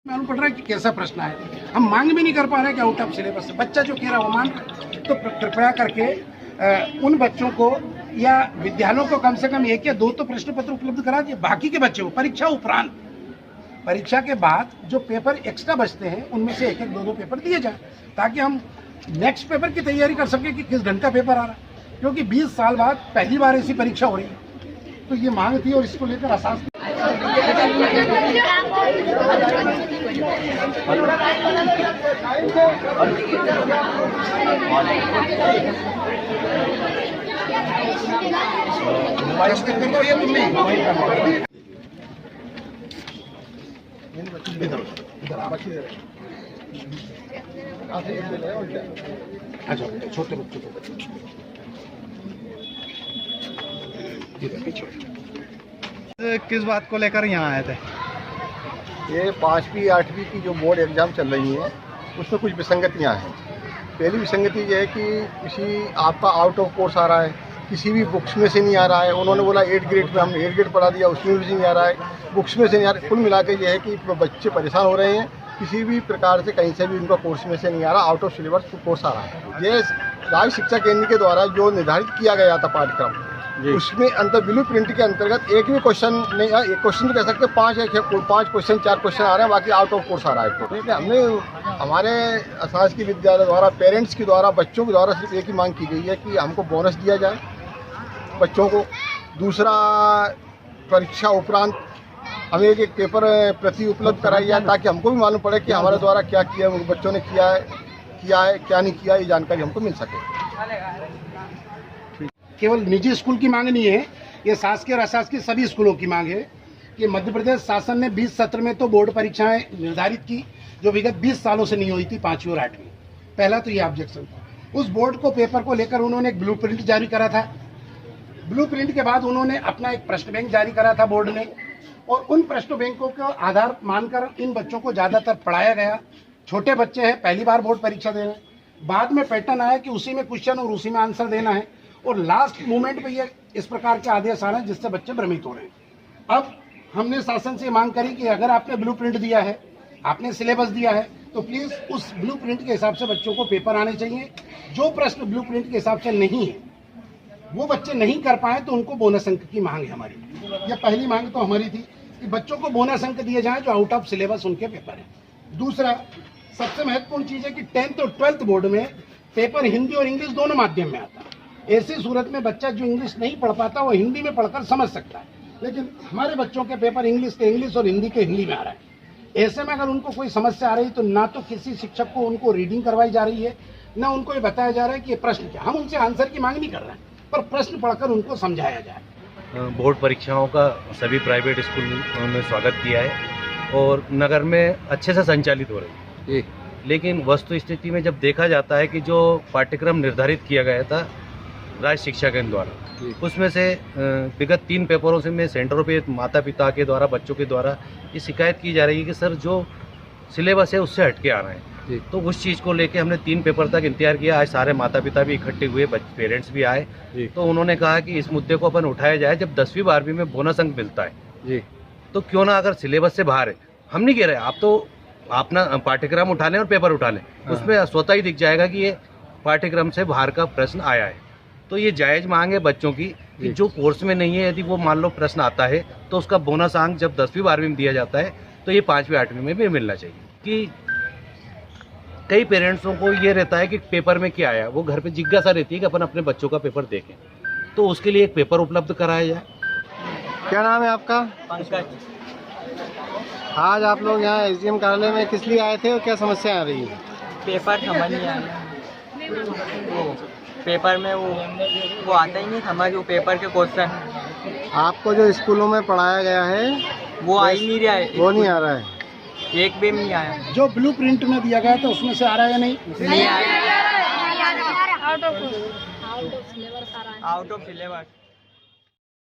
मालूम पड़ रहा है कि कैसा प्रश्न है। हम मांग भी नहीं कर पा रहे कि आउट ऑफ सिलेबस से बच्चा जो कह रहा है वो मान, तो कृपया करके उन बच्चों को या विद्यालयों को कम से कम 1 या 2 तो प्रश्न पत्र उपलब्ध करा दिए। बाकी के बच्चों को परीक्षा उपरांत, परीक्षा के बाद जो पेपर एक्स्ट्रा बचते हैं उनमें से 1-1, 2-2 पेपर दिए जाए, ताकि हम नेक्स्ट पेपर की तैयारी कर सकें कि किस ढंग का पेपर आ रहा है। क्योंकि 20 साल बाद पहली बार ऐसी परीक्षा हो रही है, तो ये मांग थी और इसको लेकर असास अच्छा छोटे बच्चों को किस बात को लेकर यहाँ आए थे? ये 5वीं 8वीं की जो बोर्ड एग्ज़ाम चल रही हैं उसमें कुछ विसंगतियाँ हैं। पहली विसंगति ये है कि किसी आपका आउट ऑफ कोर्स आ रहा है, किसी भी बुक्स में से नहीं आ रहा है। उन्होंने बोला 8 ग्रेड में, हमने 8 ग्रेड पढ़ा दिया, उसमें भी नहीं आ रहा है, बुक्स में से नहीं आ रहा है। कुल मिला के ये है कि बच्चे परेशान हो रहे हैं, किसी भी प्रकार से कहीं से भी उनका कोर्स में से नहीं आ रहा, आउट ऑफ सिलेबस कोर्स आ रहा है। ये राज्य शिक्षा केंद्र के द्वारा जो निर्धारित किया गया था पाठ्यक्रम, उसमें अंतर ब्लू प्रिंट के अंतर्गत एक भी क्वेश्चन नहीं, एक क्वेश्चन तो कह सकते 5 क्वेश्चन 4 क्वेश्चन आ रहे हैं, बाकी आउट ऑफ कोर्स आ रहा है। ठीक है, हमने हमारे शासकीय विद्यालय द्वारा, पेरेंट्स के द्वारा, बच्चों के द्वारा सिर्फ एक ही मांग की गई है कि हमको बोनस दिया जाए बच्चों को। दूसरा, परीक्षा उपरांत हमें एक पेपर प्रति उपलब्ध कराई जाए, ताकि हमको भी मालूम पड़े कि हमारे द्वारा क्या किया, बच्चों ने किया है क्या नहीं किया, ये जानकारी हमको मिल सके। केवल निजी स्कूल की मांग नहीं है, ये शासकीय और अशासकीय सभी स्कूलों की मांग है कि मध्य प्रदेश शासन ने 20 सत्र में तो बोर्ड परीक्षाएं निर्धारित की जो विगत 20 सालों से नहीं हुई थी, 5वीं और 8वीं। पहला तो ये ऑब्जेक्शन था। उस बोर्ड को पेपर को लेकर उन्होंने एक ब्लू प्रिंट जारी करा था। ब्लू प्रिंट के बाद उन्होंने अपना एक प्रश्न बैंक जारी करा था बोर्ड ने, और उन प्रश्न बैंकों को आधार मानकर इन बच्चों को ज़्यादातर पढ़ाया गया। छोटे बच्चे हैं, पहली बार बोर्ड परीक्षा दे रहे हैं। बाद में पैटर्न आया कि उसी में क्वेश्चन और उसी में आंसर देना है, और लास्ट मोमेंट पे ये इस प्रकार के आदेश आ रहे हैं जिससे बच्चे भ्रमित हो रहे हैं। अब हमने शासन से मांग करी कि अगर आपने ब्लू प्रिंट दिया है, आपने सिलेबस दिया है, तो प्लीज़ उस ब्लू प्रिंट के हिसाब से बच्चों को पेपर आने चाहिए। जो प्रश्न ब्लू प्रिंट के हिसाब से नहीं है, वो बच्चे नहीं कर पाए, तो उनको बोनस अंक की मांग है हमारी। ये पहली मांग तो हमारी थी कि बच्चों को बोनस अंक दिए जाएं जो आउट ऑफ सिलेबस उनके पेपर है। दूसरा, सबसे महत्वपूर्ण चीज़ है कि 10th और 12th बोर्ड में पेपर हिंदी और इंग्लिश दोनों माध्यम में आता है। ऐसी सूरत में बच्चा जो इंग्लिश नहीं पढ़ पाता वो हिंदी में पढ़कर समझ सकता है, लेकिन हमारे बच्चों के पेपर इंग्लिश के इंग्लिश और हिंदी के हिंदी में आ रहा है। ऐसे में अगर उनको कोई समस्या आ रही तो ना तो किसी शिक्षक को उनको रीडिंग करवाई जा रही है, ना उनको ये बताया जा रहा है कि ये प्रश्न क्या। हम उनसे आंसर की मांग नहीं कर रहे हैं, पर प्रश्न पढ़कर उनको समझाया जाए। बोर्ड परीक्षाओं का सभी प्राइवेट स्कूल ने स्वागत किया है और नगर में अच्छे से संचालित हो रही है। लेकिन वस्तु स्थिति में जब देखा जाता है कि जो पाठ्यक्रम निर्धारित किया गया था राज्य शिक्षा केंद्र द्वारा, उसमें से विगत 3 पेपरों से में सेंटरों पे माता पिता के द्वारा, बच्चों के द्वारा ये शिकायत की जा रही है कि सर जो सिलेबस है उससे हटके आ रहे हैं। तो उस चीज़ को लेके हमने 3 पेपर तक इंतजार किया। आज सारे माता पिता भी इकट्ठे हुए, पेरेंट्स भी आए, तो उन्होंने कहा कि इस मुद्दे को अपन उठाया जाए। जब 10वीं 12वीं में बोनस अंक मिलता है तो क्यों ना, अगर सिलेबस से बाहर है, हम नहीं कह रहे आप तो अपना पाठ्यक्रम उठा लें और पेपर उठा लें, उसमें स्वतः ही दिख जाएगा कि ये पाठ्यक्रम से बाहर का प्रश्न आया है। तो ये जायज़ मांग है बच्चों की कि जो कोर्स में नहीं है, यदि वो मान लो प्रश्न आता है तो उसका बोनस अंक जब 10वीं 12वीं में दिया जाता है तो ये 5वीं 8वीं में भी मिलना चाहिए। कि कई पेरेंट्सों को ये रहता है कि पेपर में क्या आया, वो घर पे जिज्ञासा रहती है कि अपन अपने बच्चों का पेपर देखें, तो उसके लिए एक पेपर उपलब्ध कराया जाए। क्या नाम है आपका? पंकज। आज आप लोग यहाँ एसडीएम कार्यालय में किस लिए आए थे और क्या समस्या आ रही है? पेपर समझ नहीं आया, वो पेपर में वो आता ही नहीं समझ, वो पेपर के क्वेश्चन आपको जो स्कूलों में पढ़ाया गया है वो आ ही नहीं रहा है, वो नहीं आ रहा है, एक भी नहीं आया। जो ब्लू प्रिंट में दिया गया था उसमें से आ रहा है या नहीं? नहीं आया, आउट ऑफ सिलेबस।